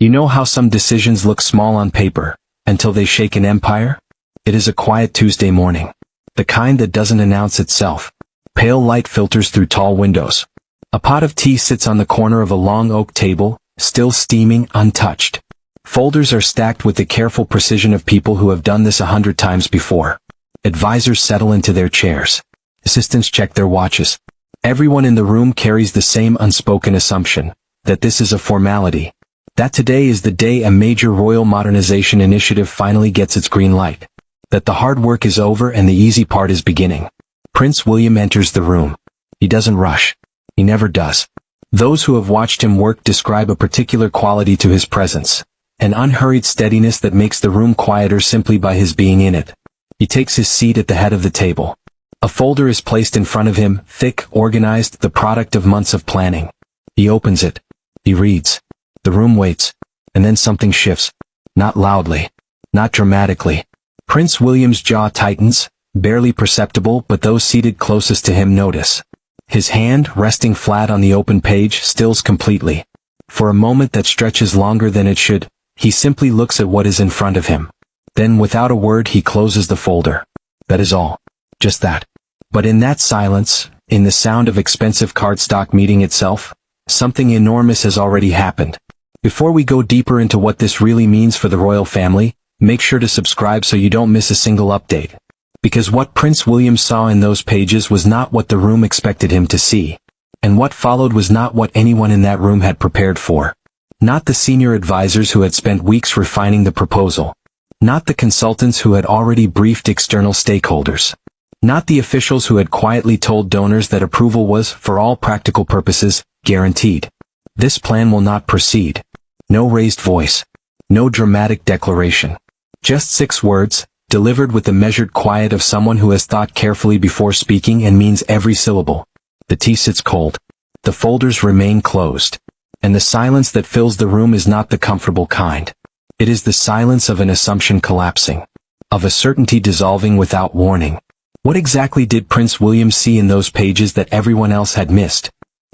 You know how some decisions look small on paper, until they shake an empire? It is a quiet Tuesday morning. The kind that doesn't announce itself. Pale light filters through tall windows. A pot of tea sits on the corner of a long oak table, still steaming, untouched. Folders are stacked with the careful precision of people who have done this 100 times before. Advisors settle into their chairs. Assistants check their watches. Everyone in the room carries the same unspoken assumption, that this is a formality. That today is the day a major royal modernization initiative finally gets its green light. That the hard work is over and the easy part is beginning. Prince William enters the room. He doesn't rush. He never does. Those who have watched him work describe a particular quality to his presence. An unhurried steadiness that makes the room quieter simply by his being in it. He takes his seat at the head of the table. A folder is placed in front of him, thick, organized, the product of months of planning. He opens it. He reads. The room waits. And then something shifts. Not loudly. Not dramatically. Prince William's jaw tightens, barely perceptible, but those seated closest to him notice. His hand, resting flat on the open page, stills completely. For a moment that stretches longer than it should, he simply looks at what is in front of him. Then without a word he closes the folder. That is all. Just that. But in that silence, in the sound of expensive cardstock meeting itself, something enormous has already happened. Before we go deeper into what this really means for the royal family, make sure to subscribe so you don't miss a single update. Because what Prince William saw in those pages was not what the room expected him to see. And what followed was not what anyone in that room had prepared for. Not the senior advisors who had spent weeks refining the proposal. Not the consultants who had already briefed external stakeholders. Not the officials who had quietly told donors that approval was, for all practical purposes, guaranteed. This plan will not proceed. No raised voice. No dramatic declaration. Just 6 words, delivered with the measured quiet of someone who has thought carefully before speaking and means every syllable. The tea sits cold. The folders remain closed. And the silence that fills the room is not the comfortable kind. It is the silence of an assumption collapsing. Of a certainty dissolving without warning. What exactly did Prince William see in those pages that everyone else had missed?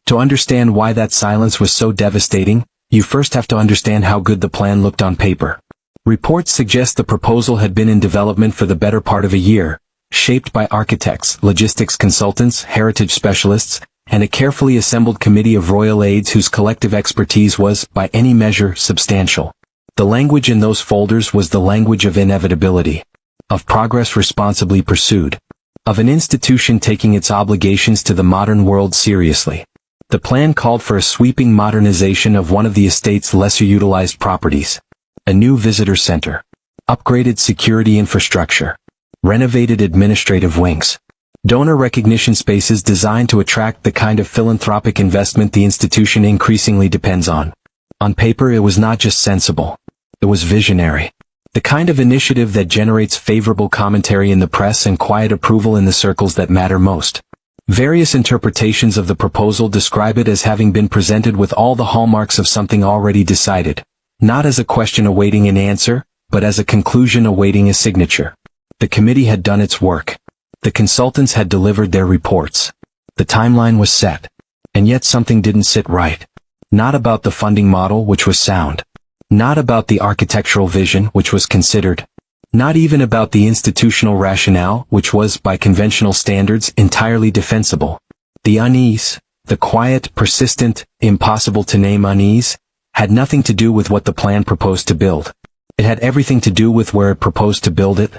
To understand why that silence was so devastating, you first have to understand how good the plan looked on paper. Reports suggest the proposal had been in development for the better part of a year, shaped by architects, logistics consultants, heritage specialists, and a carefully assembled committee of royal aides whose collective expertise was, by any measure, substantial. The language in those folders was the language of inevitability. Of progress responsibly pursued. Of an institution taking its obligations to the modern world seriously. The plan called for a sweeping modernization of one of the estate's lesser-utilized properties. A new visitor center. Upgraded security infrastructure. Renovated administrative wings. Donor recognition spaces designed to attract the kind of philanthropic investment the institution increasingly depends on. On paper it was not just sensible. It was visionary. The kind of initiative that generates favorable commentary in the press and quiet approval in the circles that matter most. Various interpretations of the proposal describe it as having been presented with all the hallmarks of something already decided. Not as a question awaiting an answer, but as a conclusion awaiting a signature. The committee had done its work. The consultants had delivered their reports. The timeline was set. And yet something didn't sit right. Not about the funding model, which was sound. Not about the architectural vision, which was considered. Not even about the institutional rationale, which was, by conventional standards, entirely defensible. The unease, the quiet, persistent, impossible to name unease, had nothing to do with what the plan proposed to build. It had everything to do with where it proposed to build it.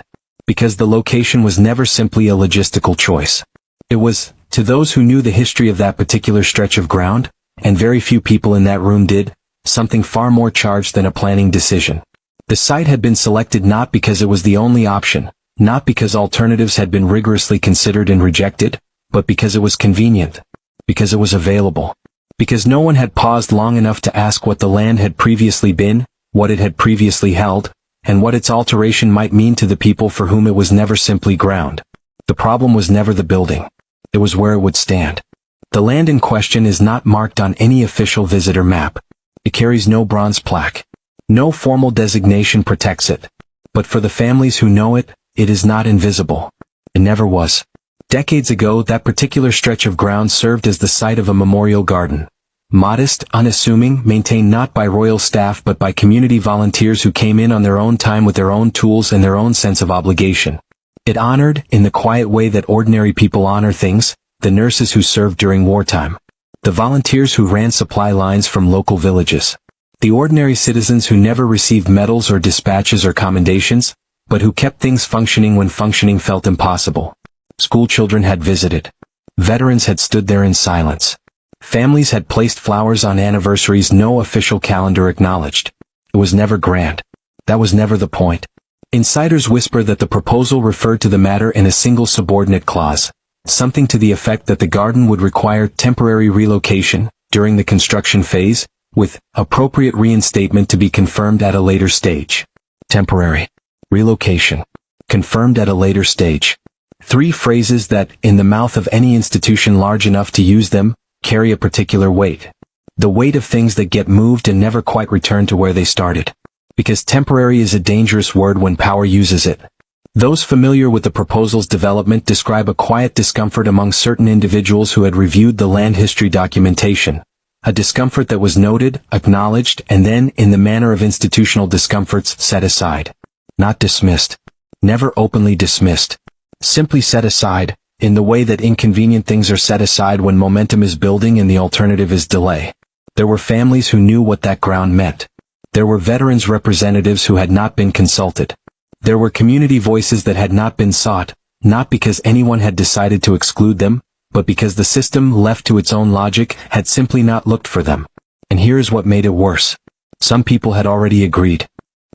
Because the location was never simply a logistical choice. It was, to those who knew the history of that particular stretch of ground, and very few people in that room did, something far more charged than a planning decision. The site had been selected not because it was the only option, not because alternatives had been rigorously considered and rejected, but because it was convenient. Because it was available. Because no one had paused long enough to ask what the land had previously been, what it had previously held, and what its alteration might mean to the people for whom it was never simply ground. The problem was never the building. It was where it would stand. The land in question is not marked on any official visitor map. It carries no bronze plaque. No formal designation protects it. But for the families who know it, it is not invisible. It never was. Decades ago, that particular stretch of ground served as the site of a memorial garden. Modest, unassuming, maintained not by royal staff but by community volunteers who came in on their own time with their own tools and their own sense of obligation. It honored, in the quiet way that ordinary people honor things, the nurses who served during wartime, the volunteers who ran supply lines from local villages, the ordinary citizens who never received medals or dispatches or commendations, but who kept things functioning when functioning felt impossible. School children had visited. Veterans had stood there in silence. Families had placed flowers on anniversaries no official calendar acknowledged. It was never grand. That was never the point. Insiders whisper that the proposal referred to the matter in a single subordinate clause, something to the effect that the garden would require temporary relocation during the construction phase, with appropriate reinstatement to be confirmed at a later stage. Temporary relocation. Confirmed at a later stage. Three phrases that, in the mouth of any institution large enough to use them, carry a particular weight. The weight of things that get moved and never quite return to where they started. Because temporary is a dangerous word when power uses it. Those familiar with the proposal's development describe a quiet discomfort among certain individuals who had reviewed the land history documentation. A discomfort that was noted, acknowledged, and then, in the manner of institutional discomforts, set aside. Not dismissed. Never openly dismissed. Simply set aside, in the way that inconvenient things are set aside when momentum is building and the alternative is delay. There were families who knew what that ground meant. There were veterans representatives who had not been consulted. There were community voices that had not been sought, not because anyone had decided to exclude them, but because the system, left to its own logic, had simply not looked for them. And here is what made it worse. Some people had already agreed.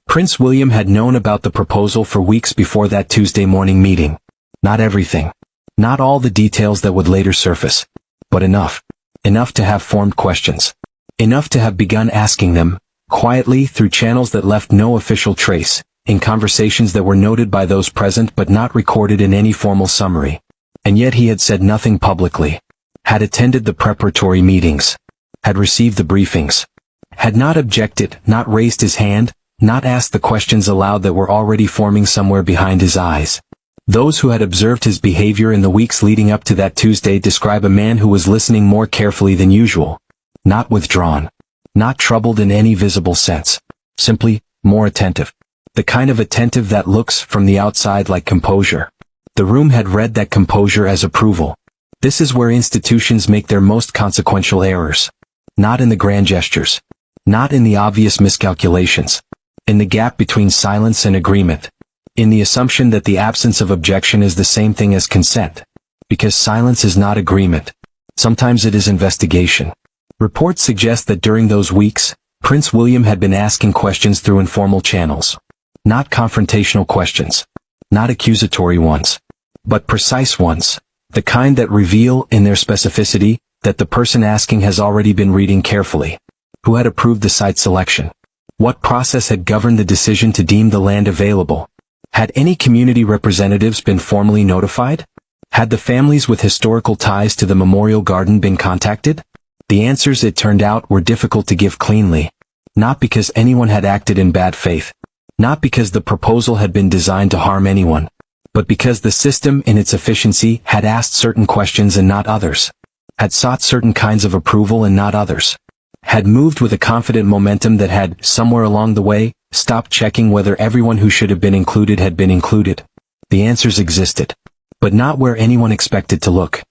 Prince William had known about the proposal for weeks before that Tuesday morning meeting. Not everything. Not all the details that would later surface. But enough. Enough to have formed questions. Enough to have begun asking them, quietly through channels that left no official trace, in conversations that were noted by those present but not recorded in any formal summary. And yet he had said nothing publicly. Had attended the preparatory meetings. Had received the briefings. Had not objected, not raised his hand, not asked the questions aloud that were already forming somewhere behind his eyes. Those who had observed his behavior in the weeks leading up to that Tuesday describe a man who was listening more carefully than usual. Not withdrawn. Not troubled in any visible sense. Simply, more attentive. The kind of attentive that looks, from the outside, like composure. The room had read that composure as approval. This is where institutions make their most consequential errors. Not in the grand gestures. Not in the obvious miscalculations. In the gap between silence and agreement. In the assumption that the absence of objection is the same thing as consent. Because silence is not agreement. Sometimes it is investigation. Reports suggest that during those weeks, Prince William had been asking questions through informal channels. Not confrontational questions. Not accusatory ones. But precise ones. The kind that reveal, in their specificity, that the person asking has already been reading carefully. Who had approved the site selection? What process had governed the decision to deem the land available? Had any community representatives been formally notified? Had the families with historical ties to the memorial garden been contacted? The answers, it turned out, were difficult to give cleanly. Not because anyone had acted in bad faith. Not because the proposal had been designed to harm anyone. But because the system, in its efficiency, had asked certain questions and not others. Had sought certain kinds of approval and not others. Had moved with a confident momentum that had, somewhere along the way, stopped checking whether everyone who should have been included had been included. The answers existed. But not where anyone expected to look.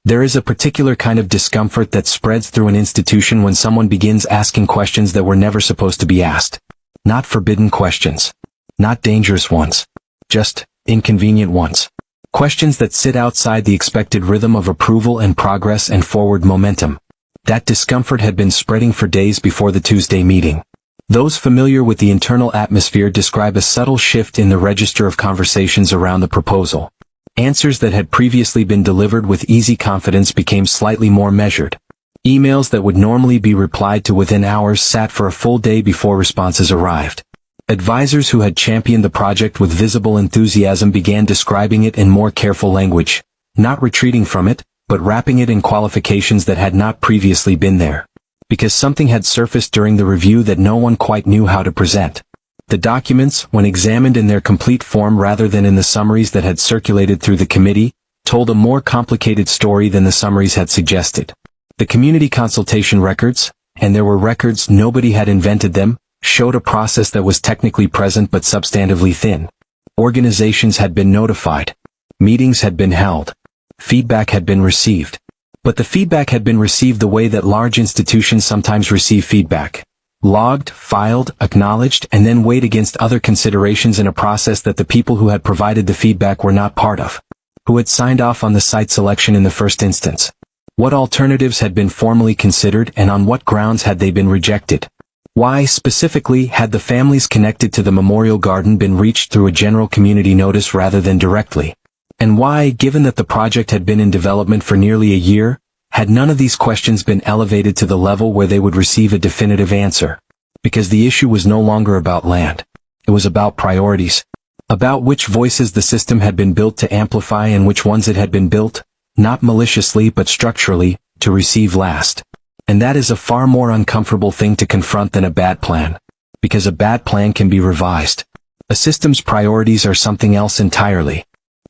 There is a particular kind of discomfort that spreads through an institution when someone begins asking questions that were never supposed to be asked. Not forbidden questions. Not dangerous ones. Just inconvenient ones. Questions that sit outside the expected rhythm of approval and progress and forward momentum. That discomfort had been spreading for days before the Tuesday meeting. Those familiar with the internal atmosphere describe a subtle shift in the register of conversations around the proposal. Answers that had previously been delivered with easy confidence became slightly more measured. Emails that would normally be replied to within hours sat for a full day before responses arrived. Advisors who had championed the project with visible enthusiasm began describing it in more careful language, not retreating from it, but wrapping it in qualifications that had not previously been there. Because something had surfaced during the review that no one quite knew how to present. The documents, when examined in their complete form rather than in the summaries that had circulated through the committee, told a more complicated story than the summaries had suggested. The community consultation records, and there were records, nobody had invented them, showed a process that was technically present but substantively thin. Organizations had been notified. Meetings had been held. Feedback had been received. But the feedback had been received the way that large institutions sometimes receive feedback. Logged, filed, acknowledged, and then weighed against other considerations in a process that the people who had provided the feedback were not part of. Who had signed off on the site selection in the first instance. What alternatives had been formally considered and on what grounds had they been rejected? Why, specifically, had the families connected to the memorial garden been reached through a general community notice rather than directly? And why, given that the project had been in development for nearly a year, had none of these questions been elevated to the level where they would receive a definitive answer? Because the issue was no longer about land. It was about priorities. About which voices the system had been built to amplify and which ones it had been built, not maliciously but structurally, to receive last. And that is a far more uncomfortable thing to confront than a bad plan. Because a bad plan can be revised. A system's priorities are something else entirely.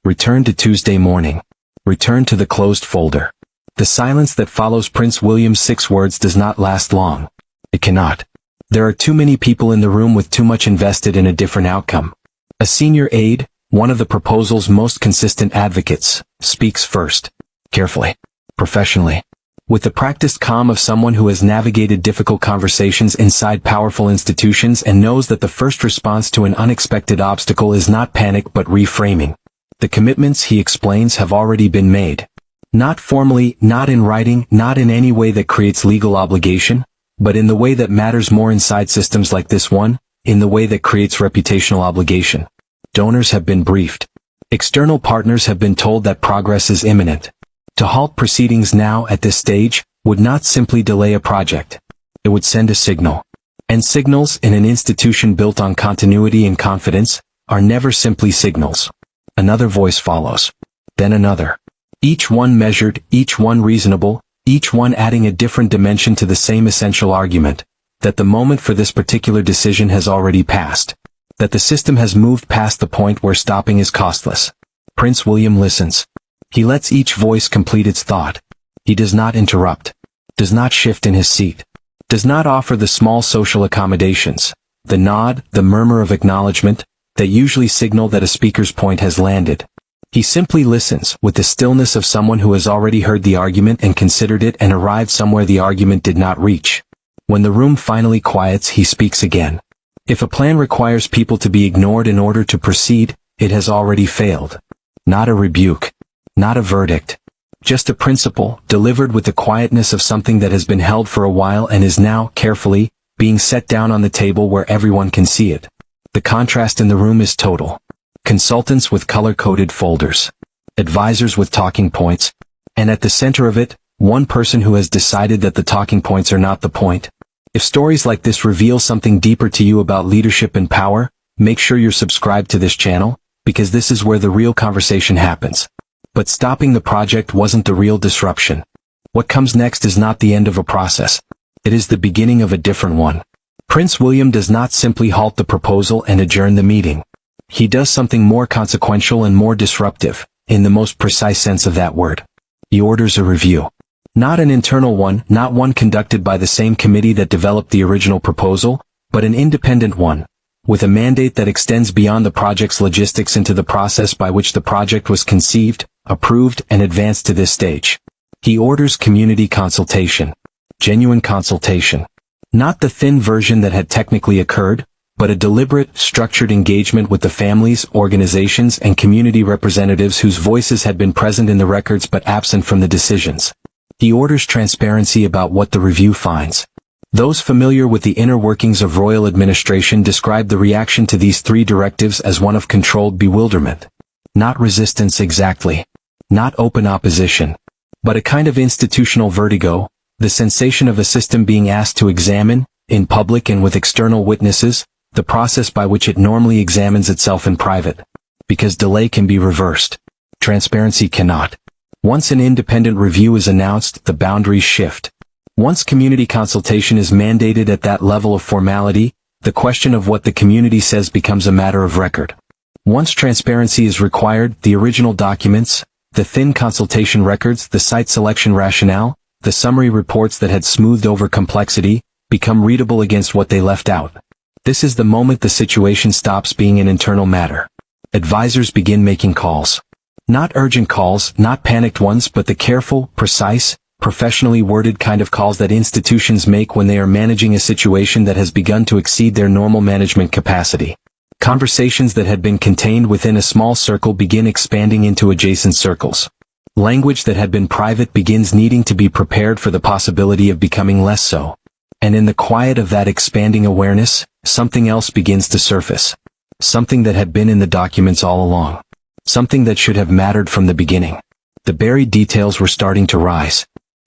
Return to Tuesday morning. Return to the closed folder. The silence that follows Prince William's 6 words does not last long. It cannot. There are too many people in the room with too much invested in a different outcome. A senior aide, one of the proposal's most consistent advocates, speaks first. Carefully. Professionally. With the practiced calm of someone who has navigated difficult conversations inside powerful institutions and knows that the first response to an unexpected obstacle is not panic but reframing. The commitments, he explains, have already been made. Not formally, not in writing, not in any way that creates legal obligation, but in the way that matters more inside systems like this one, in the way that creates reputational obligation. Donors have been briefed. External partners have been told that progress is imminent. To halt proceedings now at this stage would not simply delay a project. It would send a signal. And signals, in an institution built on continuity and confidence, are never simply signals. Another voice follows. Then another. Each one measured, each one reasonable, each one adding a different dimension to the same essential argument, that the moment for this particular decision has already passed. That the system has moved past the point where stopping is costless. Prince William listens. He lets each voice complete its thought. He does not interrupt. Does not shift in his seat. Does not offer the small social accommodations, the nod, the murmur of acknowledgement, that usually signal that a speaker's point has landed. He simply listens, with the stillness of someone who has already heard the argument and considered it and arrived somewhere the argument did not reach. When the room finally quiets, he speaks again. If a plan requires people to be ignored in order to proceed, it has already failed. Not a rebuke. Not a verdict. Just a principle, delivered with the quietness of something that has been held for a while and is now, carefully, being set down on the table where everyone can see it. The contrast in the room is total. Consultants with color-coded folders. Advisors with talking points. And at the center of it, one person who has decided that the talking points are not the point. If stories like this reveal something deeper to you about leadership and power, make sure you're subscribed to this channel, because this is where the real conversation happens. But stopping the project wasn't the real disruption. What comes next is not the end of a process. It is the beginning of a different one. Prince William does not simply halt the proposal and adjourn the meeting. He does something more consequential and more disruptive, in the most precise sense of that word. He orders a review. Not an internal one, not one conducted by the same committee that developed the original proposal, but an independent one, with a mandate that extends beyond the project's logistics into the process by which the project was conceived, approved, and advanced to this stage. He orders community consultation. Genuine consultation. Not the thin version that had technically occurred, but a deliberate, structured engagement with the families, organizations, and community representatives whose voices had been present in the records but absent from the decisions. He orders transparency about what the review finds. Those familiar with the inner workings of royal administration describe the reaction to these 3 directives as one of controlled bewilderment. Not resistance exactly. Not open opposition. But a kind of institutional vertigo, the sensation of a system being asked to examine, in public and with external witnesses, the process by which it normally examines itself in private. Because delay can be reversed. Transparency cannot. Once an independent review is announced, the boundaries shift. Once community consultation is mandated at that level of formality, the question of what the community says becomes a matter of record. Once transparency is required, the original documents, the thin consultation records, the site selection rationale, The summary reports that had smoothed over complexity become readable against what they left out. This is the moment the situation stops being an internal matter. Advisors begin making calls. Not urgent calls, not panicked ones, but the careful, precise, professionally worded kind of calls that institutions make when they are managing a situation that has begun to exceed their normal management capacity. Conversations that had been contained within a small circle begin expanding into adjacent circles. Language that had been private begins needing to be prepared for the possibility of becoming less so. And in the quiet of that expanding awareness, something else begins to surface. Something that had been in the documents all along. Something that should have mattered from the beginning. The buried details were starting to rise.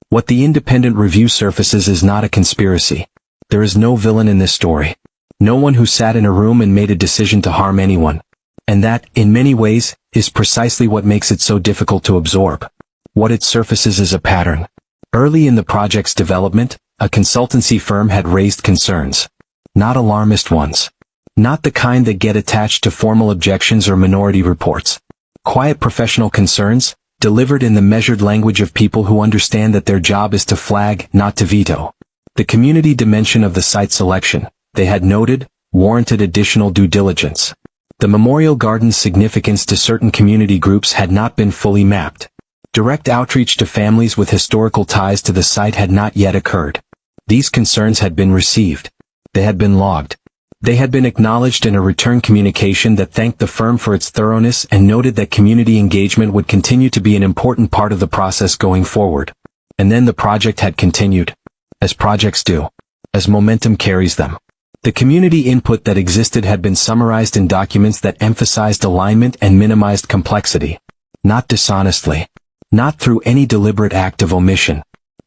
What the independent review surfaces is not a conspiracy. There is no villain in this story. No one who sat in a room and made a decision to harm anyone. And that, in many ways, is precisely what makes it so difficult to absorb. What it surfaces is a pattern. Early in the project's development, a consultancy firm had raised concerns. Not alarmist ones. Not the kind that get attached to formal objections or minority reports. Quiet professional concerns, delivered in the measured language of people who understand that their job is to flag, not to veto. The community dimension of the site selection, they had noted, warranted additional due diligence. The memorial garden's significance to certain community groups had not been fully mapped. Direct outreach to families with historical ties to the site had not yet occurred. These concerns had been received. They had been logged. They had been acknowledged in a return communication that thanked the firm for its thoroughness and noted that community engagement would continue to be an important part of the process going forward. And then the project had continued. As projects do. As momentum carries them. The community input that existed had been summarized in documents that emphasized alignment and minimized complexity. Not dishonestly. Not through any deliberate act of omission.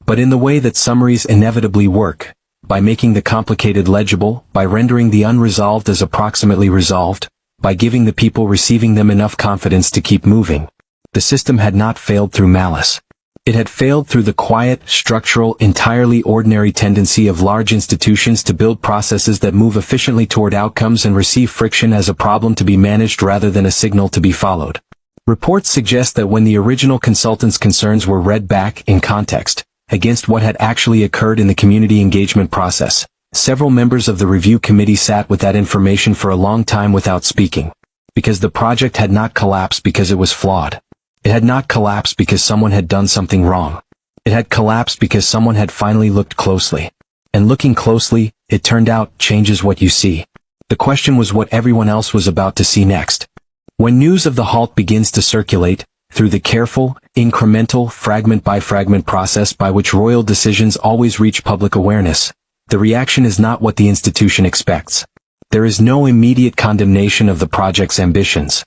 But in the way that summaries inevitably work. By making the complicated legible, by rendering the unresolved as approximately resolved, by giving the people receiving them enough confidence to keep moving. The system had not failed through malice. It had failed through the quiet, structural, entirely ordinary tendency of large institutions to build processes that move efficiently toward outcomes and receive friction as a problem to be managed rather than a signal to be followed. Reports suggest that when the original consultant's concerns were read back in context, against what had actually occurred in the community engagement process, several members of the review committee sat with that information for a long time without speaking. Because the project had not collapsed because it was flawed. It had not collapsed because someone had done something wrong. It had collapsed because someone had finally looked closely. And looking closely, it turned out, changes what you see. The question was what everyone else was about to see next. When news of the halt begins to circulate, through the careful, incremental, fragment-by-fragment process by which royal decisions always reach public awareness, the reaction is not what the institution expects. There is no immediate condemnation of the project's ambitions.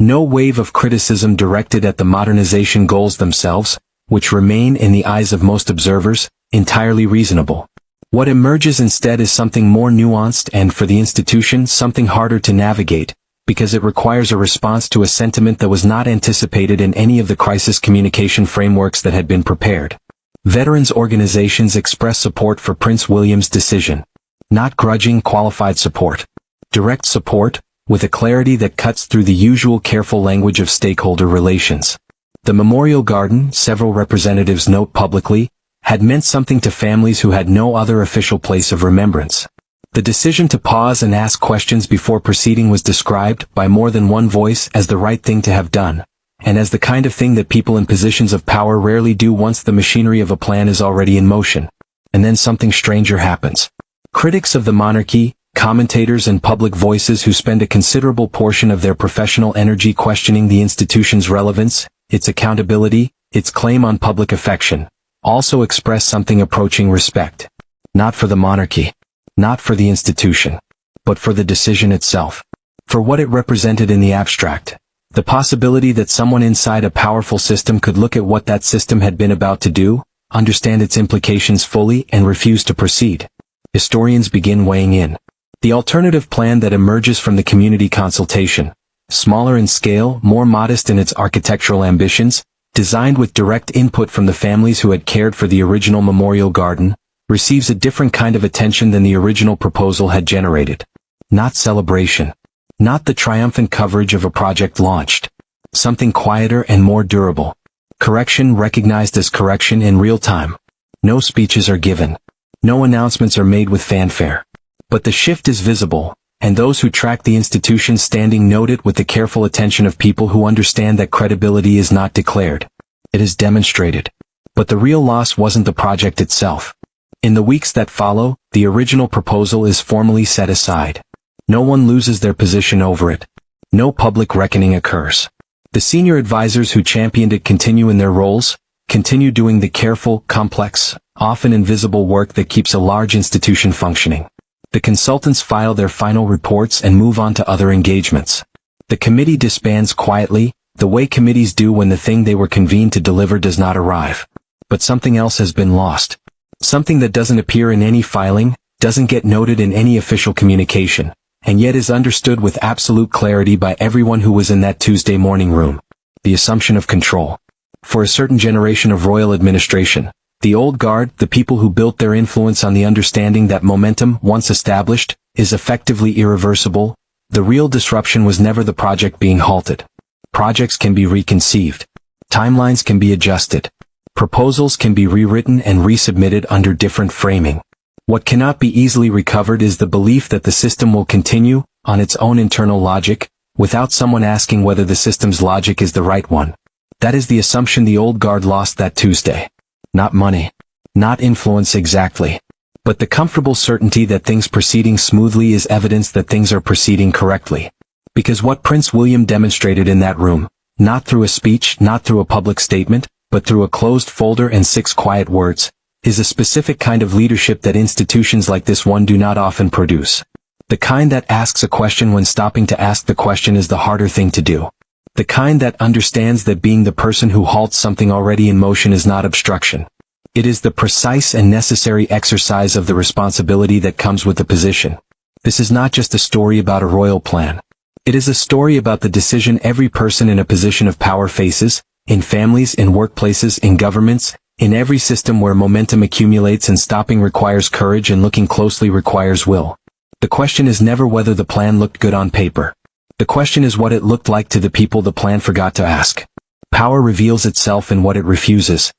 No wave of criticism directed at the modernization goals themselves, which remain in the eyes of most observers, entirely reasonable. What emerges instead is something more nuanced and, for the institution, something harder to navigate, because it requires a response to a sentiment that was not anticipated in any of the crisis communication frameworks that had been prepared. Veterans organizations express support for Prince William's decision. Not grudging, qualified support. Direct support, with a clarity that cuts through the usual careful language of stakeholder relations. The memorial garden, several representatives note publicly, had meant something to families who had no other official place of remembrance. The decision to pause and ask questions before proceeding was described, by more than one voice, as the right thing to have done, and as the kind of thing that people in positions of power rarely do once the machinery of a plan is already in motion. And then something stranger happens. Critics of the monarchy, commentators and public voices who spend a considerable portion of their professional energy questioning the institution's relevance, its accountability, its claim on public affection, also express something approaching respect. Not for the monarchy. Not for the institution. But for the decision itself. For what it represented in the abstract. The possibility that someone inside a powerful system could look at what that system had been about to do, understand its implications fully, and refuse to proceed. Historians begin weighing in. The alternative plan that emerges from the community consultation, smaller in scale, more modest in its architectural ambitions, designed with direct input from the families who had cared for the original memorial garden, receives a different kind of attention than the original proposal had generated. Not celebration. Not the triumphant coverage of a project launched. Something quieter and more durable. Correction recognized as correction in real time. No speeches are given. No announcements are made with fanfare. But the shift is visible, and those who track the institution standing note it with the careful attention of people who understand that credibility is not declared. It is demonstrated. But the real loss wasn't the project itself. In the weeks that follow, the original proposal is formally set aside. No one loses their position over it. No public reckoning occurs. The senior advisors who championed it continue in their roles, continue doing the careful, complex, often invisible work that keeps a large institution functioning. The consultants file their final reports and move on to other engagements. The committee disbands quietly, the way committees do when the thing they were convened to deliver does not arrive. But something else has been lost. Something that doesn't appear in any filing, doesn't get noted in any official communication, and yet is understood with absolute clarity by everyone who was in that Tuesday morning room. The assumption of control. For a certain generation of royal administration, the old guard, the people who built their influence on the understanding that momentum, once established, is effectively irreversible, the real disruption was never the project being halted. Projects can be reconceived. Timelines can be adjusted. Proposals can be rewritten and resubmitted under different framing. What cannot be easily recovered is the belief that the system will continue, on its own internal logic, without someone asking whether the system's logic is the right one. That is the assumption the old guard lost that Tuesday. Not money. Not influence exactly. But the comfortable certainty that things proceeding smoothly is evidence that things are proceeding correctly. Because what Prince William demonstrated in that room, not through a speech, not through a public statement, but through a closed folder and 6 quiet words, is a specific kind of leadership that institutions like this one do not often produce. The kind that asks a question when stopping to ask the question is the harder thing to do. The kind that understands that being the person who halts something already in motion is not obstruction. It is the precise and necessary exercise of the responsibility that comes with the position. This is not just a story about a royal plan. It is a story about the decision every person in a position of power faces, in families, in workplaces, in governments, in every system where momentum accumulates and stopping requires courage and looking closely requires will. The question is never whether the plan looked good on paper. The question is what it looked like to the people the plan forgot to ask. Power reveals itself in what it refuses,